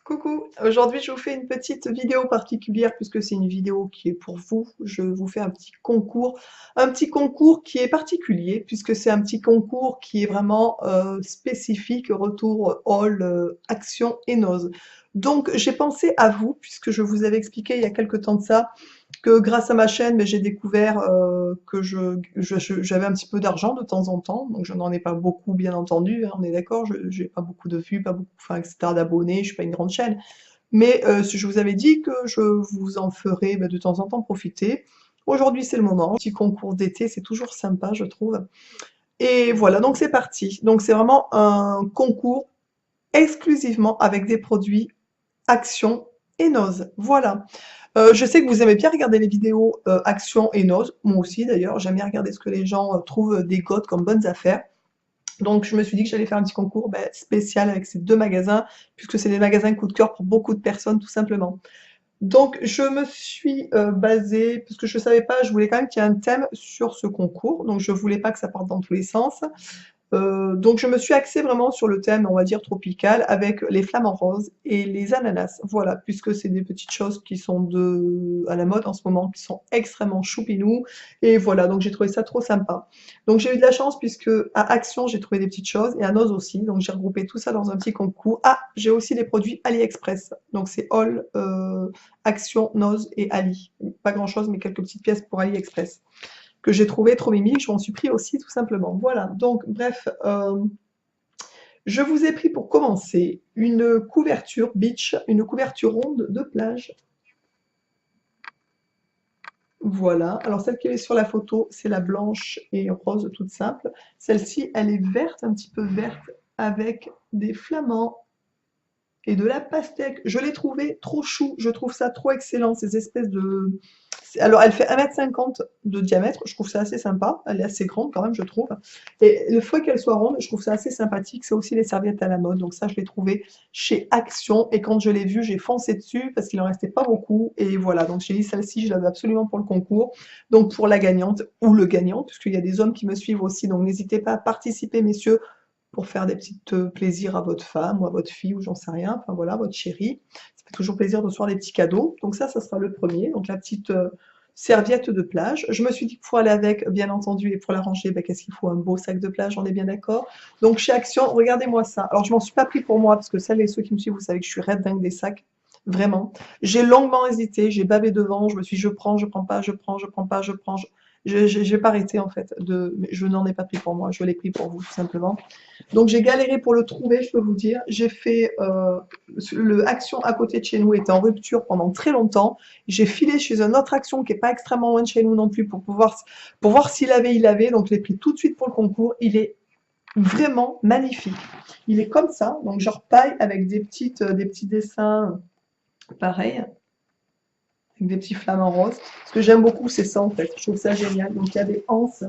Coucou, aujourd'hui je vous fais une petite vidéo particulière puisque c'est une vidéo qui est pour vous. Je vous fais un petit concours qui est particulier puisque c'est un petit concours qui est vraiment spécifique, retour All, Action et Nose. Donc j'ai pensé à vous puisque je vous avais expliqué il y a quelque temps de ça que grâce à ma chaîne, mais j'ai découvert que j'avais un petit peu d'argent de temps en temps, donc je n'en ai pas beaucoup bien entendu, hein, on est d'accord, je j'ai pas beaucoup de vues, pas beaucoup, enfin, etc., d'abonnés, je suis pas une grande chaîne. Mais je vous avais dit que je vous en ferai de temps en temps profiter. Aujourd'hui, c'est le moment. Petit concours d'été, c'est toujours sympa, je trouve. Et voilà, donc c'est parti. Donc c'est vraiment un concours exclusivement avec des produits Action et Nose. Voilà. Je sais que vous aimez bien regarder les vidéos Action et Nose. Moi aussi, d'ailleurs, j'aime bien regarder ce que les gens trouvent des codes comme bonnes affaires. Donc, je me suis dit que j'allais faire un petit concours spécial avec ces deux magasins, puisque c'est des magasins coup de cœur pour beaucoup de personnes, tout simplement. Donc, je me suis basée, parce que je ne savais pas, je voulais quand même qu'il y ait un thème sur ce concours. Donc, je voulais pas que ça parte dans tous les sens. Donc je me suis axée vraiment sur le thème, on va dire, tropical, avec les flamants roses et les ananas. Voilà, puisque c'est des petites choses qui sont à la mode en ce moment, qui sont extrêmement choupinous. Et voilà, donc j'ai trouvé ça trop sympa. Donc j'ai eu de la chance puisque à Action, j'ai trouvé des petites choses et à Noz aussi. Donc j'ai regroupé tout ça dans un petit concours. Ah, j'ai aussi des produits AliExpress. Donc c'est All, Action, Noz et Ali. Pas grand-chose, mais quelques petites pièces pour AliExpress que j'ai trouvé trop mimi, je m'en suis pris aussi tout simplement. Voilà, donc bref, je vous ai pris pour commencer une couverture beach, une couverture ronde de plage. Voilà, alors celle qui est sur la photo, c'est la blanche et rose toute simple. Celle-ci, elle est verte, un petit peu verte, avec des flamants et de la pastèque. Je l'ai trouvé trop chou, je trouve ça trop excellent, ces espèces de... Alors, elle fait 1,50 m de diamètre, je trouve ça assez sympa, elle est assez grande quand même, je trouve. Et le fait qu'elle soit ronde, je trouve ça assez sympathique, c'est aussi les serviettes à la mode, donc ça, je l'ai trouvé chez Action, et quand je l'ai vu, j'ai foncé dessus, parce qu'il en restait pas beaucoup, et voilà, donc j'ai dit celle-ci, je l'avais absolument pour le concours, donc pour la gagnante, ou le gagnant, puisqu'il y a des hommes qui me suivent aussi, donc n'hésitez pas à participer, messieurs, pour faire des petits plaisirs à votre femme ou à votre fille ou j'en sais rien, enfin voilà, votre chérie. Ça fait toujours plaisir de recevoir des petits cadeaux. Donc ça sera le premier, donc la petite serviette de plage. Je me suis dit qu'il faut aller avec, bien entendu, et pour la ranger, qu'est-ce qu'il faut? Un beau sac de plage, on est bien d'accord. Donc chez Action, regardez-moi ça. Alors je m'en suis pas pris pour moi, parce que celles et ceux qui me suivent, vous savez que je suis red dingue des sacs. Vraiment. J'ai longuement hésité, j'ai bavé devant, je me suis dit, je prends, je prends pas, je prends, je prends pas, je prends. J'ai pas arrêté en fait, mais je n'en ai pas pris pour moi, je l'ai pris pour vous tout simplement. Donc j'ai galéré pour le trouver, je peux vous dire. J'ai fait le Action à côté de chez nous était en rupture pendant très longtemps. J'ai filé chez un autre Action qui est pas extrêmement loin de chez nous non plus pour voir s'il avait, il avait. Donc je l'ai pris tout de suite pour le concours. Il est vraiment magnifique. Il est comme ça, donc genre paille avec des petits dessins pareils, avec des petits flamants roses. Ce que j'aime beaucoup, c'est ça en fait. Je trouve ça génial. Donc il y a des anses.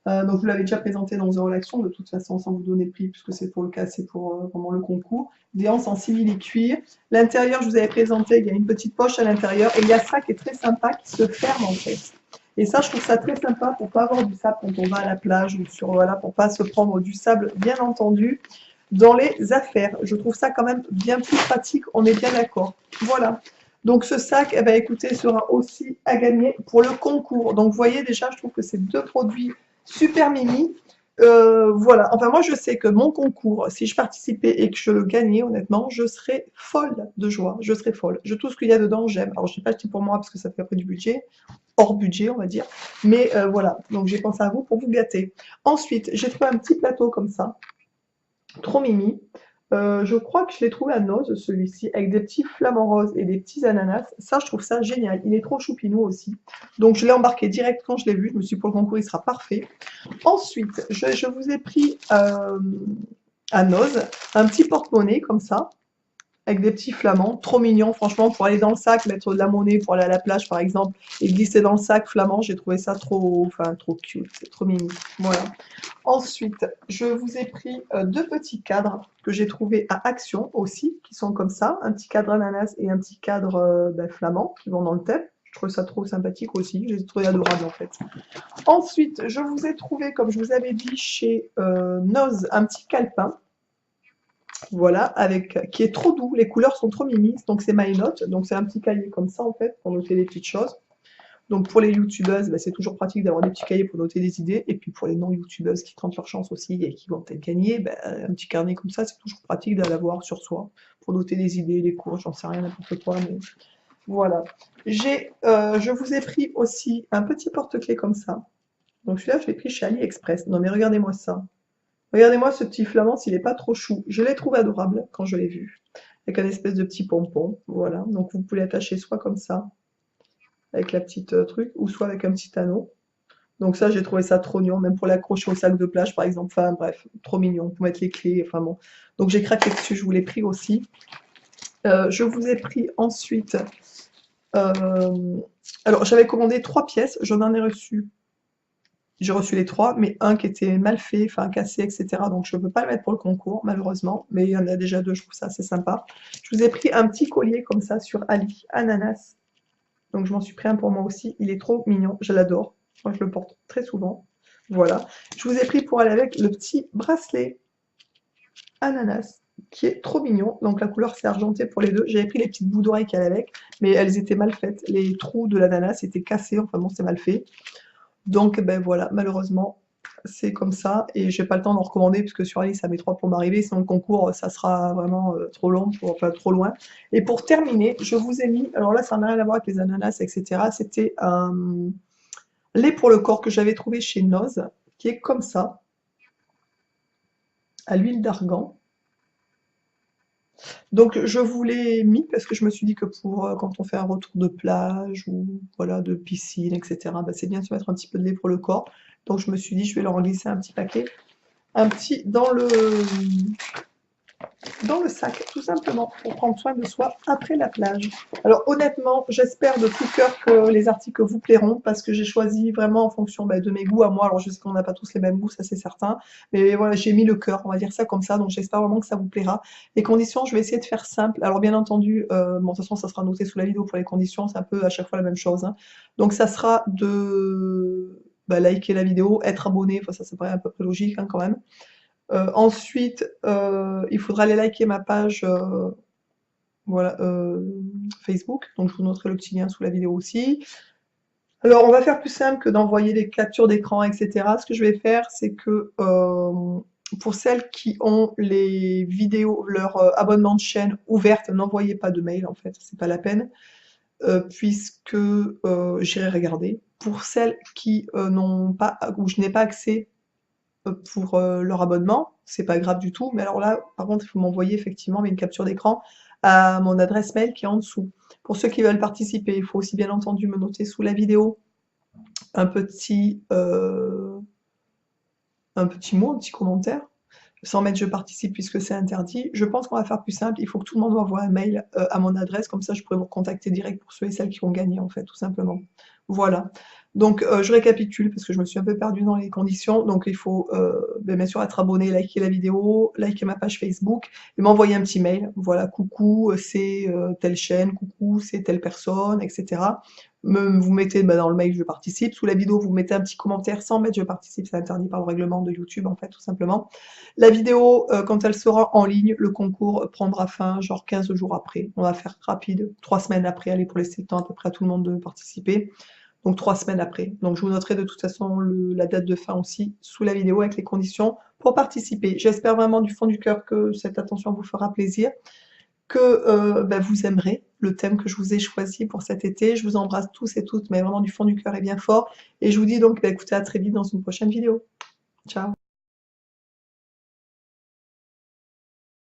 Donc vous l'avez déjà présenté dans The Action, de toute façon, sans vous donner le prix, puisque c'est pour le cas, c'est pour vraiment le concours. Des hanches en simili-cuir. L'intérieur, je vous avais présenté, il y a une petite poche à l'intérieur, et il y a ça qui est très sympa, qui se ferme en fait. Et ça, je trouve ça très sympa pour pas avoir du sable quand on va à la plage, ou sur, voilà, pour pas se prendre du sable, bien entendu, dans les affaires. Je trouve ça quand même bien plus pratique, on est bien d'accord. Voilà. Donc ce sac, eh ben, écoutez, sera aussi à gagner pour le concours. Donc vous voyez déjà, je trouve que ces deux produits super mimi. Voilà, enfin moi je sais que mon concours, si je participais et que je le gagnais, honnêtement, je serais folle de joie, je serais folle. Tout ce qu'il y a dedans, j'aime. Alors je n'ai pas acheté pour moi parce que ça fait après du budget, hors budget on va dire, mais voilà, donc j'ai pensé à vous pour vous gâter. Ensuite, j'ai trouvé un petit plateau comme ça, trop mimi. Je crois que je l'ai trouvé à Noz, celui-ci, avec des petits flamants roses et des petits ananas. Ça, je trouve ça génial. Il est trop choupinou aussi. Donc, je l'ai embarqué direct quand je l'ai vu. Je me suis dit, pour le concours, il sera parfait. Ensuite, je vous ai pris à Noz un petit porte-monnaie comme ça, avec des petits flamants, trop mignons, franchement, pour aller dans le sac, mettre de la monnaie pour aller à la plage, par exemple, et glisser dans le sac flamand, j'ai trouvé ça trop, enfin, trop cute, c'est trop mimi. Voilà. Ensuite, je vous ai pris deux petits cadres que j'ai trouvés à Action aussi, qui sont comme ça, un petit cadre ananas et un petit cadre flamand, qui vont dans le thème. Je trouve ça trop sympathique aussi, j'ai trouvé adorable en fait. Ensuite, je vous ai trouvé, comme je vous avais dit, chez Noz, un petit calepin Voilà, qui est trop doux. Les couleurs sont trop mimi. Donc c'est My Note. Donc c'est un petit cahier comme ça en fait pour noter des petites choses. Donc pour les youtubeuses, bah, c'est toujours pratique d'avoir des petits cahiers pour noter des idées. Et puis pour les non-youtubeuses qui tentent leur chance aussi et qui vont peut-être gagner, bah, un petit carnet comme ça, c'est toujours pratique de l'avoir sur soi pour noter des idées, les cours, j'en sais rien, n'importe quoi. Mais voilà. Je vous ai pris aussi un petit porte-clés comme ça. Donc celui-là, je l'ai pris chez AliExpress. Non mais regardez-moi ça. Regardez-moi ce petit flamand, s'il n'est pas trop chou. Je l'ai trouvé adorable quand je l'ai vu. Avec un espèce de petit pompon. Voilà. Donc vous pouvez l'attacher soit comme ça, avec la petite truc, ou soit avec un petit anneau. Donc ça, j'ai trouvé ça trop mignon, même pour l'accrocher au sac de plage, par exemple. Enfin bref, trop mignon, pour mettre les clés, enfin bon. Donc j'ai craqué dessus, je vous l'ai pris aussi. Je vous ai pris ensuite... alors j'avais commandé 3 pièces, j'en ai reçu. J'ai reçu les 3, mais un qui était mal fait, enfin cassé, etc. Donc je ne peux pas le mettre pour le concours, malheureusement. Mais il y en a déjà 2, je trouve ça assez sympa. Je vous ai pris un petit collier comme ça sur Ali, ananas. Donc je m'en suis pris un pour moi aussi. Il est trop mignon, je l'adore. Moi je le porte très souvent. Voilà. Je vous ai pris pour aller avec le petit bracelet ananas, qui est trop mignon. Donc la couleur c'est argenté pour les deux. J'avais pris les petites bouts d'oreilles qu'elle avec, mais elles étaient mal faites. Les trous de l'ananas étaient cassés, enfin bon, c'est mal fait. Donc ben voilà, malheureusement, c'est comme ça. Et j'ai pas le temps d'en recommander, puisque sur Ali, ça met 3 pour m'arriver. Sinon, le concours, ça sera vraiment trop long, enfin trop loin. Et pour terminer, je vous ai mis, alors là, ça n'a rien à voir avec les ananas, etc. C'était un lait pour le corps que j'avais trouvé chez Noz, qui est comme ça, à l'huile d'argan. Donc je vous l'ai mis parce que je me suis dit que pour quand on fait un retour de plage ou voilà de piscine, etc., bah, c'est bien de se mettre un petit peu de lait pour le corps. Donc je me suis dit je vais leur en glisser un petit paquet, un petit dans le sac, tout simplement, pour prendre soin de soi après la plage. Alors honnêtement, j'espère de tout cœur que les articles vous plairont, parce que j'ai choisi vraiment en fonction de mes goûts à moi. Alors je sais qu'on n'a pas tous les mêmes goûts, ça c'est certain, mais voilà, j'ai mis le cœur, on va dire ça comme ça, donc j'espère vraiment que ça vous plaira. Les conditions, je vais essayer de faire simple. Alors bien entendu, bon, de toute façon, ça sera noté sous la vidéo pour les conditions, c'est un peu à chaque fois la même chose, hein. Donc ça sera de liker la vidéo, être abonné, enfin, ça paraît à peu près logique hein, quand même. Ensuite, il faudra aller liker ma page voilà, Facebook, donc je vous noterai le petit lien sous la vidéo aussi. Alors, on va faire plus simple que d'envoyer des captures d'écran, etc. Ce que je vais faire, c'est que pour celles qui ont les vidéos, leur abonnement de chaîne ouverte, n'envoyez pas de mail en fait, c'est pas la peine, puisque j'irai regarder. Pour celles qui n'ont pas, où je n'ai pas accès pour leur abonnement, c'est pas grave du tout, mais alors là, par contre, il faut m'envoyer effectivement une capture d'écran à mon adresse mail qui est en dessous. Pour ceux qui veulent participer, il faut aussi bien entendu me noter sous la vidéo un petit, euh, un petit mot, un petit commentaire, sans mettre je participe puisque c'est interdit. Je pense qu'on va faire plus simple, il faut que tout le monde m'envoie un mail à mon adresse, comme ça je pourrai vous contacter direct pour ceux et celles qui ont gagné en fait, tout simplement. Voilà. Donc je récapitule parce que je me suis un peu perdue dans les conditions. Donc il faut bien sûr être abonné, liker la vidéo, liker ma page Facebook et m'envoyer un petit mail. Voilà, coucou, c'est telle chaîne, coucou, c'est telle personne, etc. Vous mettez dans le mail je participe. Sous la vidéo, vous mettez un petit commentaire sans mettre je participe, c'est interdit par le règlement de YouTube en fait, tout simplement. La vidéo, quand elle sera en ligne, le concours prendra fin genre 15 jours après. On va faire rapide, 3 semaines après, allez pour laisser le temps à peu près à tout le monde de participer. Donc 3 semaines après. Donc je vous noterai de toute façon la date de fin aussi sous la vidéo avec les conditions pour participer. J'espère vraiment du fond du cœur que cette attention vous fera plaisir, que vous aimerez le thème que je vous ai choisi pour cet été. Je vous embrasse tous et toutes, mais vraiment du fond du cœur et bien fort. Et je vous dis donc écoutez, à très vite dans une prochaine vidéo. Ciao.